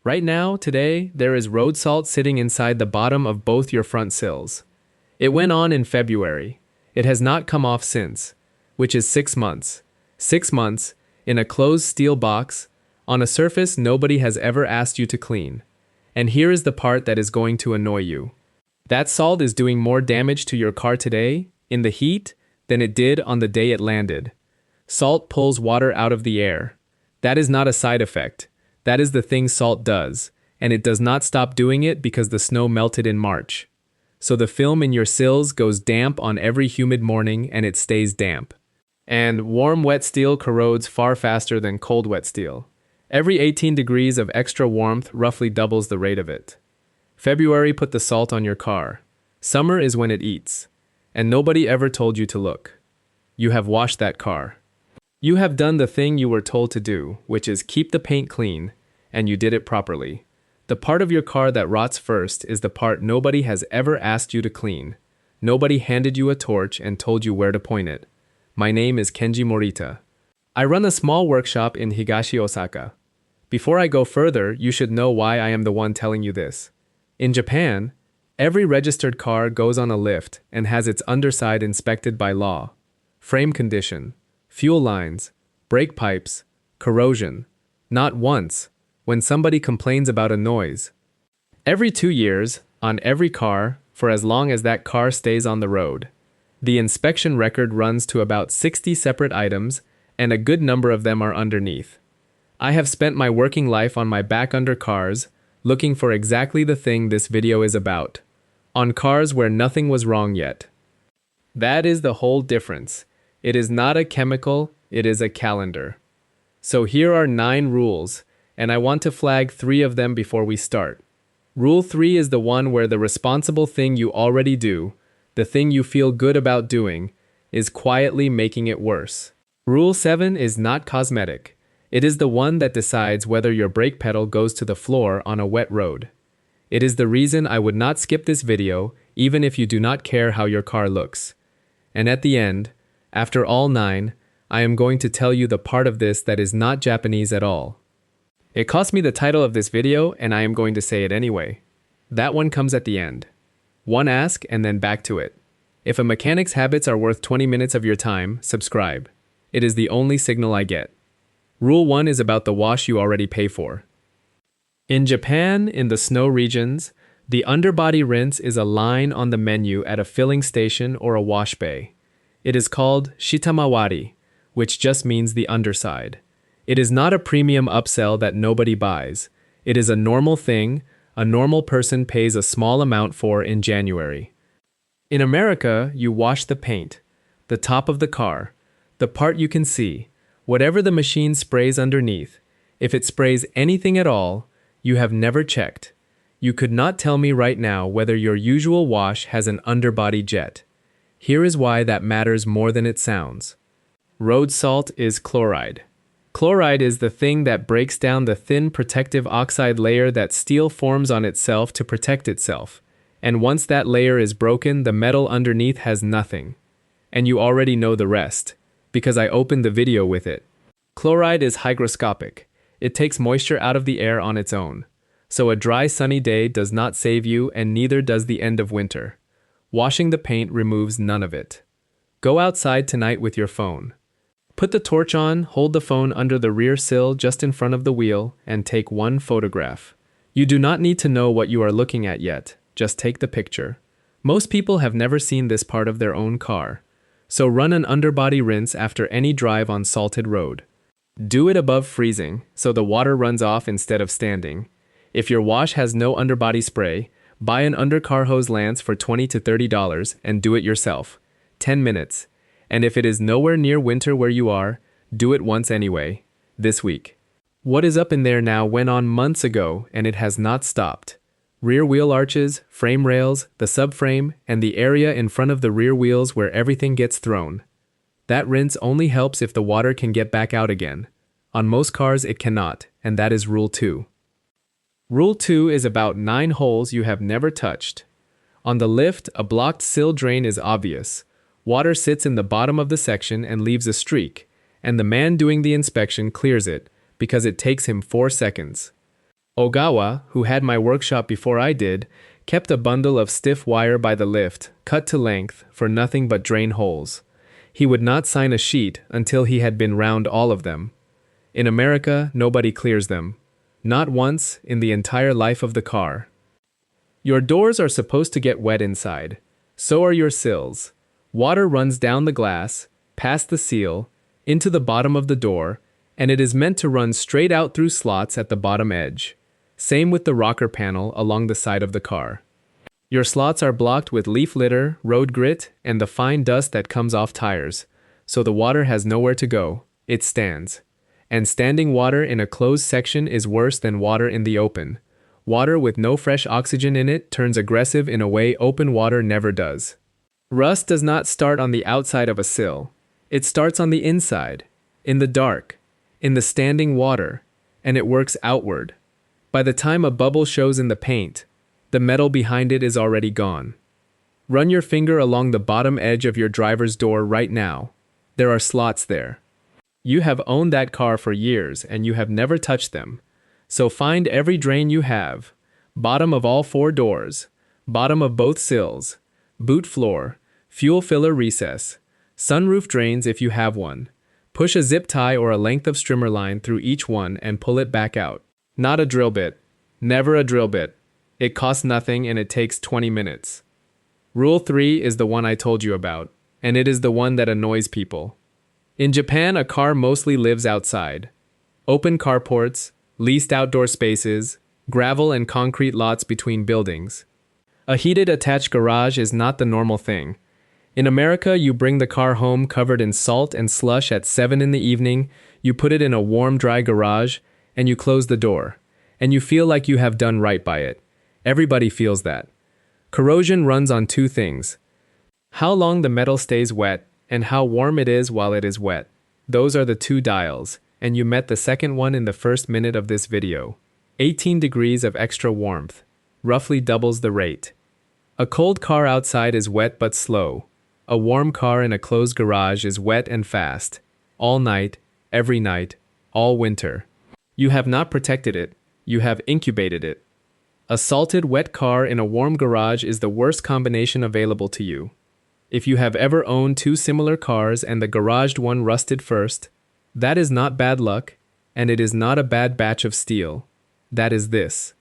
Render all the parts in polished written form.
Right now, today, there is road salt sitting inside the bottom of both your front sills. It went on in February. It has not come off since, which is 6 months. 6 months, in a closed steel box, on a surface nobody has ever asked you to clean. And here is the part that is going to annoy you. That salt is doing more damage to your car today, in the heat, than it did on the day it landed. Salt pulls water out of the air. That is not a side effect. That is the thing salt does, and it does not stop doing it because the snow melted in March. So the film in your sills goes damp on every humid morning and it stays damp. And warm wet steel corrodes far faster than cold wet steel. Every 18 degrees of extra warmth roughly doubles the rate of it. February put the salt on your car. Summer is when it eats. And nobody ever told you to look. You have washed that car. You have done the thing you were told to do, which is keep the paint clean, and you did it properly. The part of your car that rots first is the part nobody has ever asked you to clean. Nobody handed you a torch and told you where to point it. My name is Kenji Morita. I run a small workshop in Higashi-Osaka. Before I go further, you should know why I am the one telling you this. In Japan, every registered car goes on a lift and has its underside inspected by law. Frame condition, fuel lines, brake pipes, corrosion. Not once, when somebody complains about a noise. Every 2 years, on every car, for as long as that car stays on the road. The inspection record runs to about 60 separate items, and a good number of them are underneath. I have spent my working life on my back under cars, looking for exactly the thing this video is about. On cars where nothing was wrong yet. That is the whole difference. It is not a chemical, it is a calendar. So here are 9 rules, and I want to flag 3 of them before we start. Rule 3 is the one where the responsible thing you already do, the thing you feel good about doing, is quietly making it worse. Rule 7 is not cosmetic. It is the one that decides whether your brake pedal goes to the floor on a wet road. It is the reason I would not skip this video, even if you do not care how your car looks. And at the end, after all 9, I am going to tell you the part of this that is not Japanese at all. It cost me the title of this video, and I am going to say it anyway. That one comes at the end. One ask, and then back to it. If a mechanic's habits are worth 20 minutes of your time, subscribe. It is the only signal I get. Rule 1 is about the wash you already pay for. In Japan, in the snow regions, the underbody rinse is a line on the menu at a filling station or a wash bay. It is called shitamawari, which just means the underside. It is not a premium upsell that nobody buys. It is a normal thing a normal person pays a small amount for in January. In America, you wash the paint, the top of the car, the part you can see, whatever the machine sprays underneath. If it sprays anything at all, you have never checked. You could not tell me right now whether your usual wash has an underbody jet. Here is why that matters more than it sounds. Road salt is chloride. Chloride is the thing that breaks down the thin protective oxide layer that steel forms on itself to protect itself. And once that layer is broken, the metal underneath has nothing. And you already know the rest, because I opened the video with it. Chloride is hygroscopic. It takes moisture out of the air on its own. So a dry sunny day does not save you, and neither does the end of winter. Washing the paint removes none of it. Go outside tonight with your phone. Put the torch on, hold the phone under the rear sill just in front of the wheel, and take one photograph. You do not need to know what you are looking at yet, just take the picture. Most people have never seen this part of their own car. So run an underbody rinse after any drive on salted road. Do it above freezing, so the water runs off instead of standing. If your wash has no underbody spray, buy an undercar hose lance for $20 to $30 and do it yourself. 10 minutes. And if it is nowhere near winter where you are, do it once anyway, this week. What is up in there now went on months ago, and it has not stopped. Rear wheel arches, frame rails, the subframe, and the area in front of the rear wheels where everything gets thrown. That rinse only helps if the water can get back out again. On most cars it cannot, and that is Rule 2. Rule 2 is about 9 holes you have never touched. On the lift, a blocked sill drain is obvious. Water sits in the bottom of the section and leaves a streak, and the man doing the inspection clears it, because it takes him 4 seconds. Ogawa, who had my workshop before I did, kept a bundle of stiff wire by the lift, cut to length, for nothing but drain holes. He would not sign a sheet until he had been round all of them. In America, nobody clears them. Not once in the entire life of the car. Your doors are supposed to get wet inside. So are your sills. Water runs down the glass, past the seal, into the bottom of the door, and it is meant to run straight out through slots at the bottom edge. Same with the rocker panel along the side of the car. Your slots are blocked with leaf litter, road grit, and the fine dust that comes off tires, so the water has nowhere to go, it stands. And standing water in a closed section is worse than water in the open. Water with no fresh oxygen in it turns aggressive in a way open water never does. Rust does not start on the outside of a sill. It starts on the inside, in the dark, in the standing water, and it works outward. By the time a bubble shows in the paint, the metal behind it is already gone. Run your finger along the bottom edge of your driver's door right now. There are slots there. You have owned that car for years and you have never touched them. So find every drain you have. Bottom of all 4 doors. Bottom of both sills. Boot floor. Fuel filler recess. Sunroof drains if you have one. Push a zip tie or a length of strimmer line through each one and pull it back out. Not a drill bit. Never a drill bit. It costs nothing and it takes 20 minutes. Rule 3 is the one I told you about, and it is the one that annoys people. In Japan, a car mostly lives outside. Open carports, leased outdoor spaces, gravel and concrete lots between buildings. A heated attached garage is not the normal thing. In America, you bring the car home covered in salt and slush at 7 in the evening, you put it in a warm, dry garage, and you close the door, and you feel like you have done right by it. Everybody feels that. Corrosion runs on 2 things. How long the metal stays wet, and how warm it is while it is wet. Those are the 2 dials, and you met the second one in the first minute of this video. 18 degrees of extra warmth, roughly doubles the rate. A cold car outside is wet but slow. A warm car in a closed garage is wet and fast. All night, every night, all winter. You have not protected it, you have incubated it. A salted, wet car in a warm garage is the worst combination available to you. If you have ever owned 2 similar cars and the garaged one rusted first, that is not bad luck, and it is not a bad batch of steel. That is this.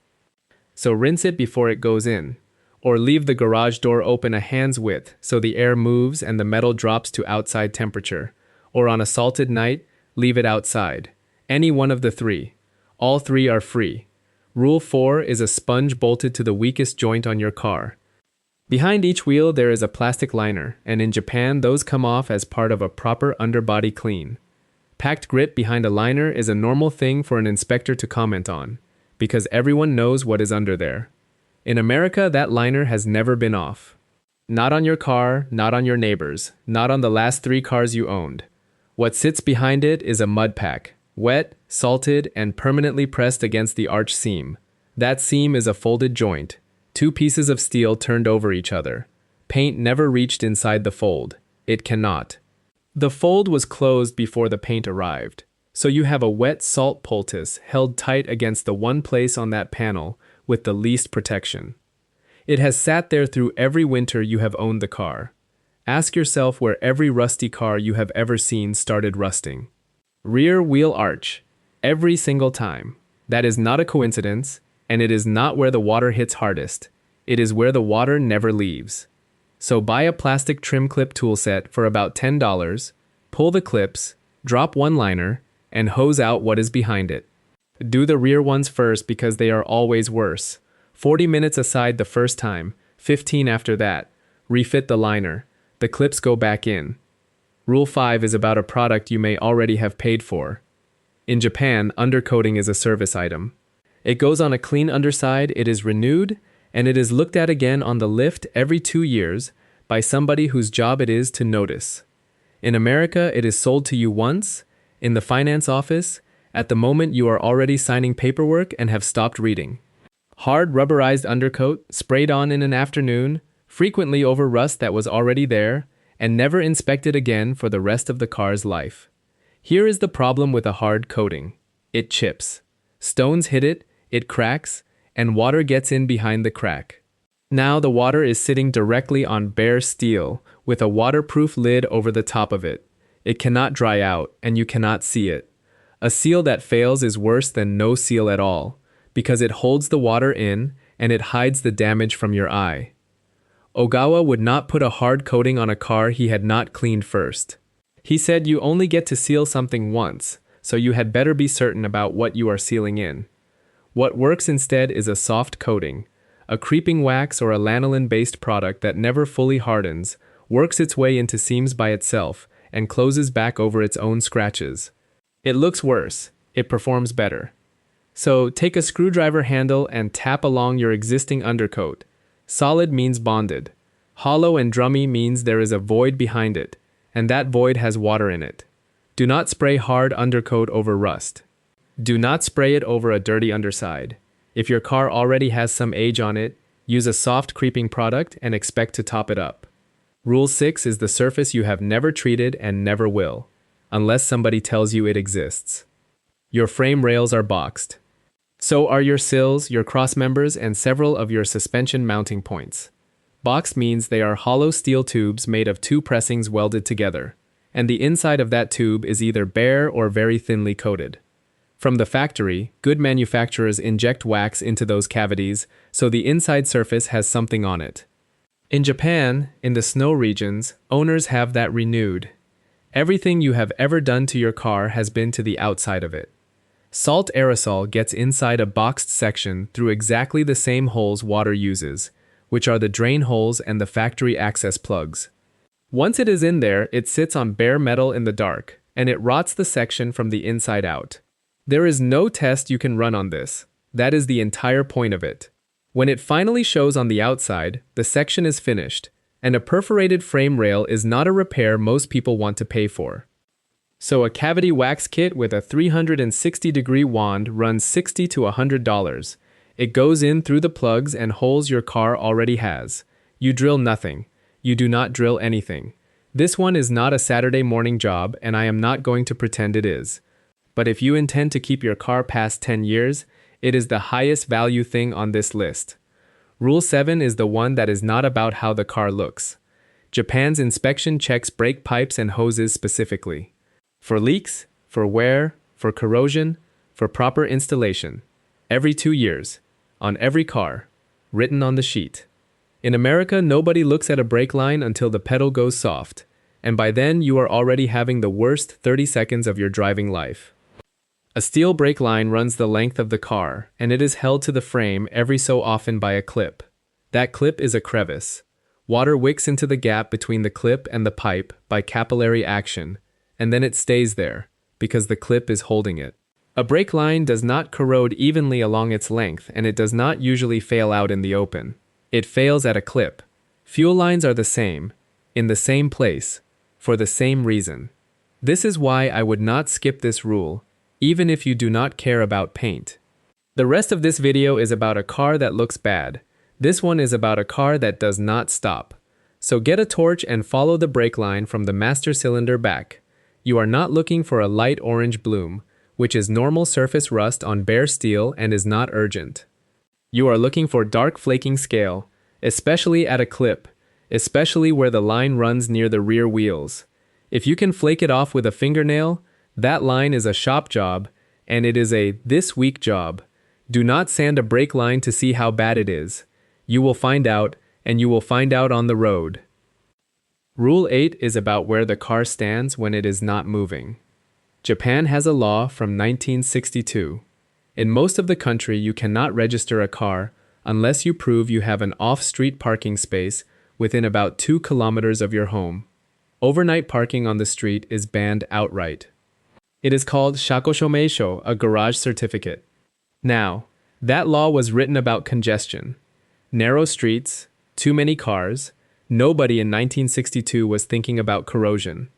So rinse it before it goes in, or leave the garage door open a hand's width so the air moves and the metal drops to outside temperature, or on a salted night, leave it outside. Any one of the 3. All 3 are free. Rule 4 is a sponge bolted to the weakest joint on your car. Behind each wheel there is a plastic liner, and in Japan those come off as part of a proper underbody clean. Packed grit behind a liner is a normal thing for an inspector to comment on, because everyone knows what is under there. In America, that liner has never been off. Not on your car, not on your neighbor's, not on the last 3 cars you owned. What sits behind it is a mud pack, wet, salted, and permanently pressed against the arch seam. That seam is a folded joint, 2 pieces of steel turned over each other. Paint never reached inside the fold. It cannot. The fold was closed before the paint arrived, so you have a wet salt poultice held tight against the one place on that panel with the least protection. It has sat there through every winter you have owned the car. Ask yourself where every rusty car you have ever seen started rusting. Rear wheel arch. Every single time. That is not a coincidence, and it is not where the water hits hardest. It is where the water never leaves. So buy a plastic trim clip tool set for about $10, pull the clips, drop one liner, and hose out what is behind it. Do the rear ones first because they are always worse. 40 minutes aside the first time, 15 after that. Refit the liner. The clips go back in. Rule 5 is about a product you may already have paid for. In Japan, undercoating is a service item. It goes on a clean underside, it is renewed, and it is looked at again on the lift every 2 years by somebody whose job it is to notice. In America, it is sold to you once, in the finance office, at the moment you are already signing paperwork and have stopped reading. Hard rubberized undercoat, sprayed on in an afternoon, frequently over rust that was already there, and never inspected again for the rest of the car's life. Here is the problem with a hard coating. It chips. Stones hit it, it cracks, and water gets in behind the crack. Now the water is sitting directly on bare steel, with a waterproof lid over the top of it. It cannot dry out, and you cannot see it. A seal that fails is worse than no seal at all, because it holds the water in, and it hides the damage from your eye. Ogawa would not put a hard coating on a car he had not cleaned first. He said you only get to seal something once, so you had better be certain about what you are sealing in. What works instead is a soft coating. A creeping wax or a lanolin-based product that never fully hardens, works its way into seams by itself, and closes back over its own scratches. It looks worse, it performs better. So take a screwdriver handle and tap along your existing undercoat. Solid means bonded. Hollow and drummy means there is a void behind it, and that void has water in it. Do not spray hard undercoat over rust. Do not spray it over a dirty underside. If your car already has some age on it, use a soft creeping product and expect to top it up. Rule 6 is the surface you have never treated and never will, unless somebody tells you it exists. Your frame rails are boxed. So are your sills, your cross members, and several of your suspension mounting points. Boxed means they are hollow steel tubes made of two pressings welded together, and the inside of that tube is either bare or very thinly coated. From the factory, good manufacturers inject wax into those cavities so the inside surface has something on it. In Japan, in the snow regions, owners have that renewed. Everything you have ever done to your car has been to the outside of it. Salt aerosol gets inside a boxed section through exactly the same holes water uses, which are the drain holes and the factory access plugs. Once it is in there, it sits on bare metal in the dark, and it rots the section from the inside out. There is no test you can run on this. That is the entire point of it. When it finally shows on the outside, the section is finished, and a perforated frame rail is not a repair most people want to pay for. So a cavity wax kit with a 360-degree wand runs $60 to $100. It goes in through the plugs and holes your car already has. You drill nothing. You do not drill anything. This one is not a Saturday morning job, and I am not going to pretend it is. But if you intend to keep your car past 10 years, it is the highest value thing on this list. Rule 7 is the one that is not about how the car looks. Japan's inspection checks brake pipes and hoses specifically. For leaks, for wear, for corrosion, for proper installation. Every 2 years. On every car. Written on the sheet. In America, nobody looks at a brake line until the pedal goes soft, and by then you are already having the worst 30 seconds of your driving life. A steel brake line runs the length of the car, and it is held to the frame every so often by a clip. That clip is a crevice. Water wicks into the gap between the clip and the pipe by capillary action, and then it stays there, because the clip is holding it. A brake line does not corrode evenly along its length, and it does not usually fail out in the open. It fails at a clip. Fuel lines are the same, in the same place, for the same reason. This is why I would not skip this rule, even if you do not care about paint. The rest of this video is about a car that looks bad. This one is about a car that does not stop. So get a torch and follow the brake line from the master cylinder back. You are not looking for a light orange bloom, which is normal surface rust on bare steel and is not urgent. You are looking for dark flaking scale, especially at a clip, especially where the line runs near the rear wheels. If you can flake it off with a fingernail, that line is a shop job, and it is a this week job. Do not sand a brake line to see how bad it is. You will find out, and you will find out on the road. Rule 8 is about where the car stands when it is not moving. Japan has a law from 1962. In most of the country, you cannot register a car unless you prove you have an off-street parking space within about 2 kilometers of your home. Overnight parking on the street is banned outright. It is called shakoshōmeisho, a garage certificate. Now, that law was written about congestion. Narrow streets, too many cars. Nobody in 1962 was thinking about corrosion.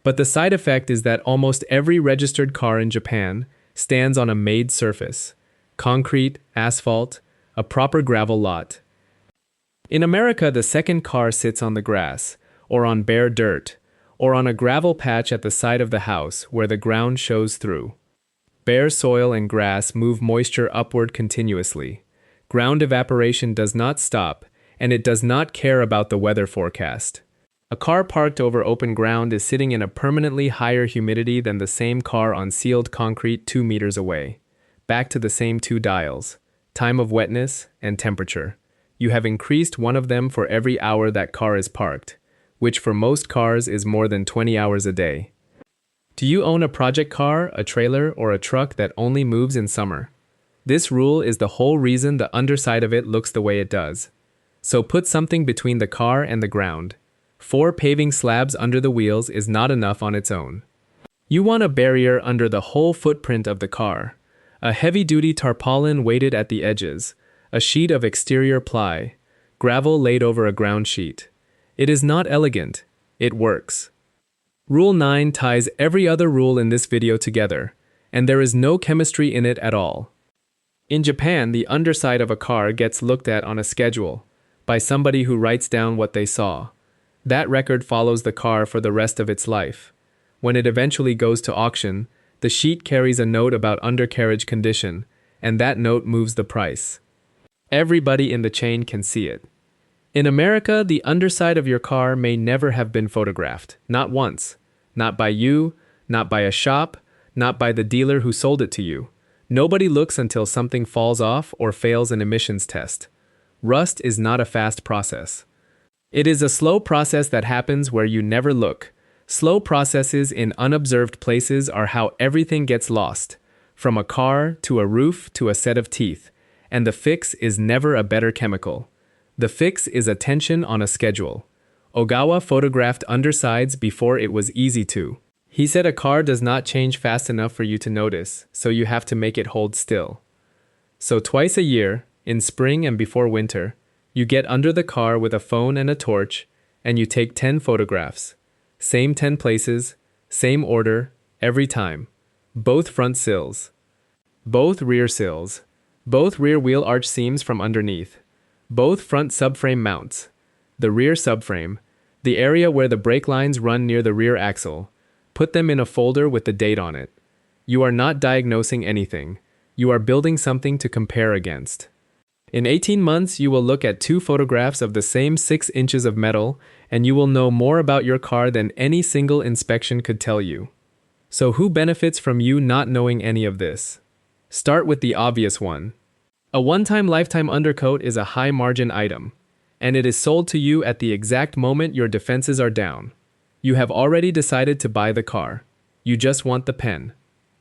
But the side effect is that almost every registered car in Japan stands on a made surface. Concrete, asphalt, a proper gravel lot. In America, the second car sits on the grass, or on bare dirt, or on a gravel patch at the side of the house where the ground shows through. Bare soil and grass move moisture upward continuously. Ground evaporation does not stop, and it does not care about the weather forecast. A car parked over open ground is sitting in a permanently higher humidity than the same car on sealed concrete 2 meters away. Back to the same two dials: time of wetness and temperature. You have increased one of them for every hour that car is parked, which for most cars is more than 20 hours a day. Do you own a project car, a trailer, or a truck that only moves in summer? This rule is the whole reason the underside of it looks the way it does. So put something between the car and the ground. 4 paving slabs under the wheels is not enough on its own. You want a barrier under the whole footprint of the car. A heavy-duty tarpaulin weighted at the edges, a sheet of exterior ply, gravel laid over a ground sheet. It is not elegant. It works. Rule 9 ties every other rule in this video together, and there is no chemistry in it at all. In Japan, the underside of a car gets looked at on a schedule, by somebody who writes down what they saw. That record follows the car for the rest of its life. When it eventually goes to auction, the sheet carries a note about undercarriage condition, and that note moves the price. Everybody in the chain can see it. In America, the underside of your car may never have been photographed, not once. Not by you, not by a shop, not by the dealer who sold it to you. Nobody looks until something falls off or fails an emissions test. Rust is not a fast process. It is a slow process that happens where you never look. Slow processes in unobserved places are how everything gets lost, from a car to a roof to a set of teeth, and the fix is never a better chemical. The fix is attention on a schedule. Ogawa photographed undersides before it was easy to. He said a car does not change fast enough for you to notice, so you have to make it hold still. So twice a year, in spring and before winter, you get under the car with a phone and a torch, and you take 10 photographs. Same 10 places, same order, every time. Both front sills. Both rear sills. Both rear wheel arch seams from underneath. Both front subframe mounts. The rear subframe. The area where the brake lines run near the rear axle. Put them in a folder with the date on it. You are not diagnosing anything. You are building something to compare against. In 18 months, you will look at 2 photographs of the same 6 inches of metal, and you will know more about your car than any single inspection could tell you. So who benefits from you not knowing any of this? Start with the obvious one. A one-time lifetime undercoat is a high-margin item, and it is sold to you at the exact moment your defenses are down. You have already decided to buy the car. You just want the pen.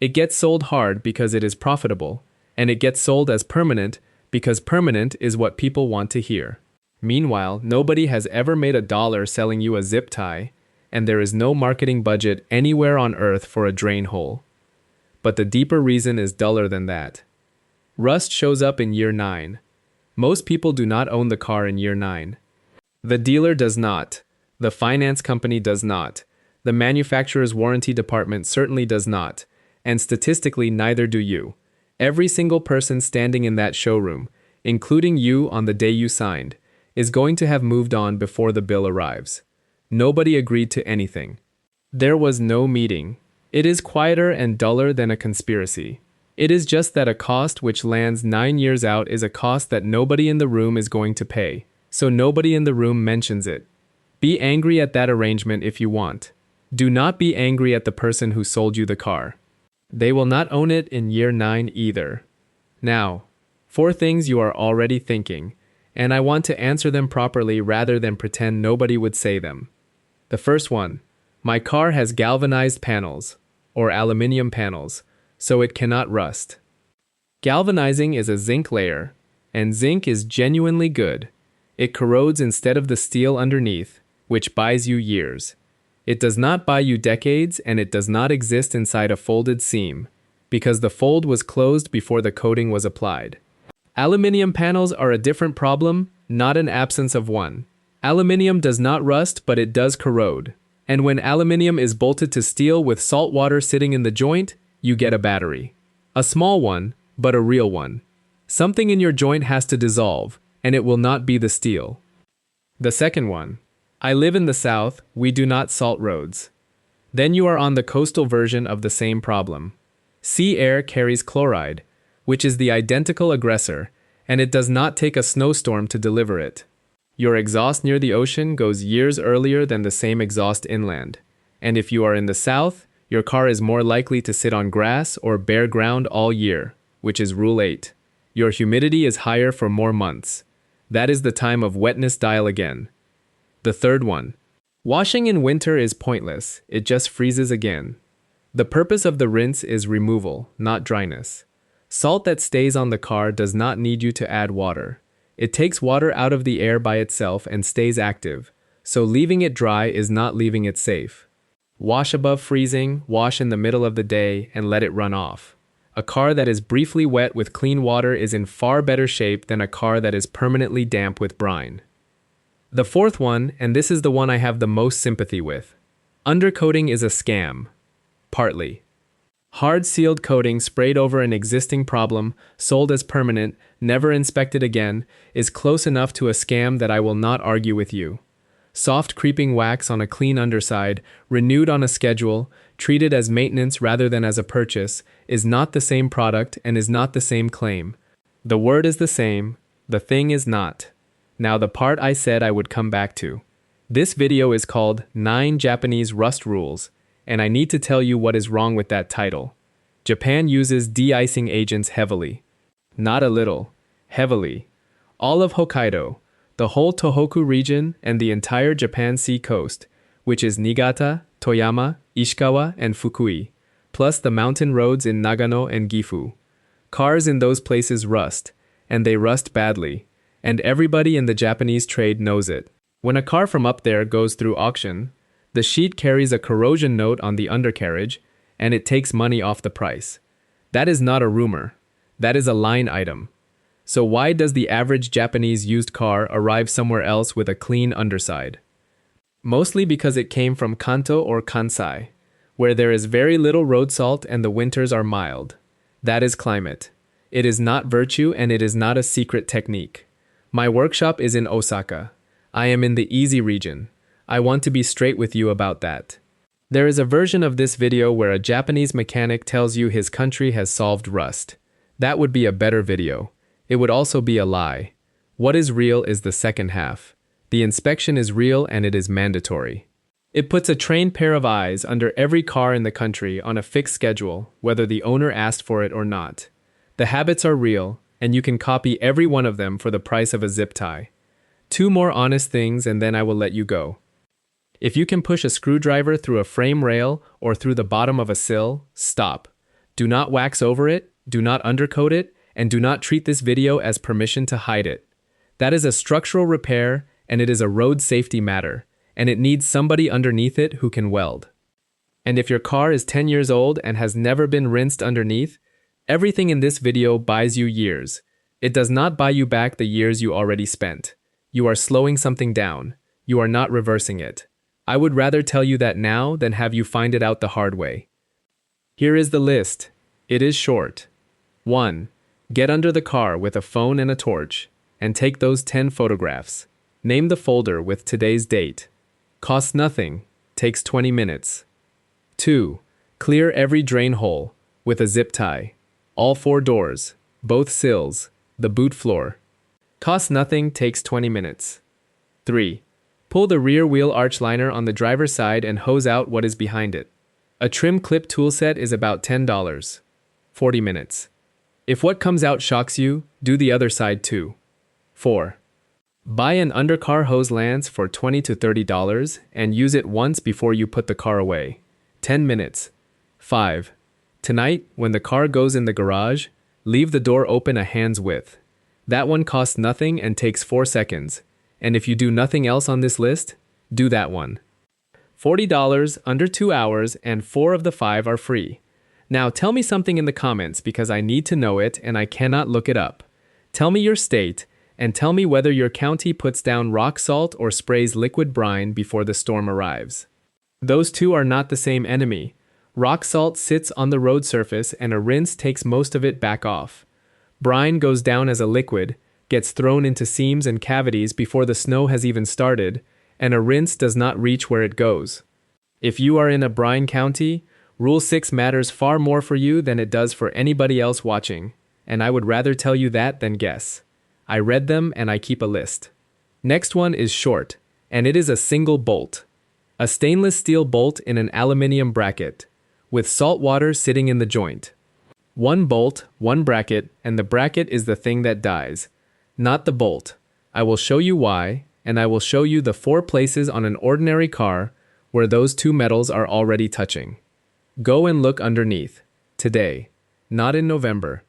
It gets sold hard because it is profitable, and it gets sold as permanent because permanent is what people want to hear. Meanwhile, nobody has ever made $1 selling you a zip tie, and there is no marketing budget anywhere on earth for a drain hole. But the deeper reason is duller than that. Rust shows up in year 9. Most people do not own the car in year 9. The dealer does not. The finance company does not. The manufacturer's warranty department certainly does not. And statistically, neither do you. Every single person standing in that showroom, including you on the day you signed, is going to have moved on before the bill arrives. Nobody agreed to anything. There was no meeting. It is quieter and duller than a conspiracy. It is just that a cost which lands 9 years out is a cost that nobody in the room is going to pay, so nobody in the room mentions it. Be angry at that arrangement if you want. Do not be angry at the person who sold you the car. They will not own it in year 9 either. Now, 4 things you are already thinking, and I want to answer them properly rather than pretend nobody would say them. The first one, my car has galvanized panels, or aluminum panels, so it cannot rust. Galvanizing is a zinc layer, and zinc is genuinely good. It corrodes instead of the steel underneath, which buys you years. It does not buy you decades, and it does not exist inside a folded seam, because the fold was closed before the coating was applied. Aluminium panels are a different problem, not an absence of one. Aluminium does not rust, but it does corrode. And when aluminium is bolted to steel with salt water sitting in the joint, you get a battery. A small one, but a real one. Something in your joint has to dissolve, and it will not be the steel. The second one. I live in the South, we do not salt roads. Then you are on the coastal version of the same problem. Sea air carries chloride, which is the identical aggressor, and it does not take a snowstorm to deliver it. Your exhaust near the ocean goes years earlier than the same exhaust inland. And if you are in the south, your car is more likely to sit on grass or bare ground all year, which is Rule 8. Your humidity is higher for more months. That is the time of wetness dial again. The third one. Washing in winter is pointless, it just freezes again. The purpose of the rinse is removal, not dryness. Salt that stays on the car does not need you to add water. It takes water out of the air by itself and stays active, so leaving it dry is not leaving it safe. Wash above freezing, wash in the middle of the day, and let it run off. A car that is briefly wet with clean water is in far better shape than a car that is permanently damp with brine. The fourth one, and this is the one I have the most sympathy with. Undercoating is a scam. Partly. Hard sealed coating sprayed over an existing problem, sold as permanent, never inspected again, is close enough to a scam that I will not argue with you. Soft creeping wax on a clean underside, renewed on a schedule, treated as maintenance rather than as a purchase, is not the same product and is not the same claim. The word is the same, the thing is not. Now the part I said I would come back to. This video is called 9 Japanese Rust Rules, and I need to tell you what is wrong with that title. Japan uses de-icing agents heavily. Not a little. Heavily. All of Hokkaido, the whole Tohoku region, and the entire Japan Sea coast, which is Niigata, Toyama, Ishikawa, and Fukui, plus the mountain roads in Nagano and Gifu. Cars in those places rust, and they rust badly, and everybody in the Japanese trade knows it. When a car from up there goes through auction, the sheet carries a corrosion note on the undercarriage, and it takes money off the price. That is not a rumor. That is a line item. So why does the average Japanese used car arrive somewhere else with a clean underside? Mostly because it came from Kanto or Kansai, where there is very little road salt and the winters are mild. That is climate. It is not virtue and it is not a secret technique. My workshop is in Osaka. I am in the easy region. I want to be straight with you about that. There is a version of this video where a Japanese mechanic tells you his country has solved rust. That would be a better video. It would also be a lie. What is real is the second half. The inspection is real and it is mandatory. It puts a trained pair of eyes under every car in the country on a fixed schedule, whether the owner asked for it or not. The habits are real, and you can copy every one of them for the price of a zip tie. 2 more honest things and then I will let you go. If you can push a screwdriver through a frame rail or through the bottom of a sill, stop. Do not wax over it, do not undercoat it, and do not treat this video as permission to hide it. That is a structural repair and it is a road safety matter, and it needs somebody underneath it who can weld. And if your car is 10 years old and has never been rinsed underneath, everything in this video buys you years. It does not buy you back the years you already spent. You are slowing something down. You are not reversing it. I would rather tell you that now than have you find it out the hard way. Here is the list. It is short. 1. Get under the car with a phone and a torch, and take those 10 photographs. Name the folder with today's date. Costs nothing. Takes 20 minutes. 2. Clear every drain hole with a zip tie. All 4 doors, both sills, the boot floor. Costs nothing. Takes 20 minutes. 3. Pull the rear wheel arch liner on the driver's side and hose out what is behind it. A trim clip tool set is about $10. 40 minutes. If what comes out shocks you, do the other side too. 4. Buy an undercar hose lance for $20 to $30 and use it once before you put the car away. 10 minutes. 5. Tonight, when the car goes in the garage, leave the door open a hand's width. That one costs nothing and takes 4 seconds. And if you do nothing else on this list, do that one. $40, under 2 hours, and 4 of the 5 are free. Now tell me something in the comments because I need to know it and I cannot look it up. Tell me your state, and tell me whether your county puts down rock salt or sprays liquid brine before the storm arrives. Those two are not the same enemy. Rock salt sits on the road surface and a rinse takes most of it back off. Brine goes down as a liquid, gets thrown into seams and cavities before the snow has even started, and a rinse does not reach where it goes. If you are in a brine county, Rule 6 matters far more for you than it does for anybody else watching, and I would rather tell you that than guess. I read them and I keep a list. Next one is short, and it is a single bolt. A stainless steel bolt in an aluminium bracket, with salt water sitting in the joint. One bolt, one bracket, and the bracket is the thing that dies, not the bolt. I will show you why, and I will show you the 4 places on an ordinary car where those 2 metals are already touching. Go and look underneath. Today. Not in November.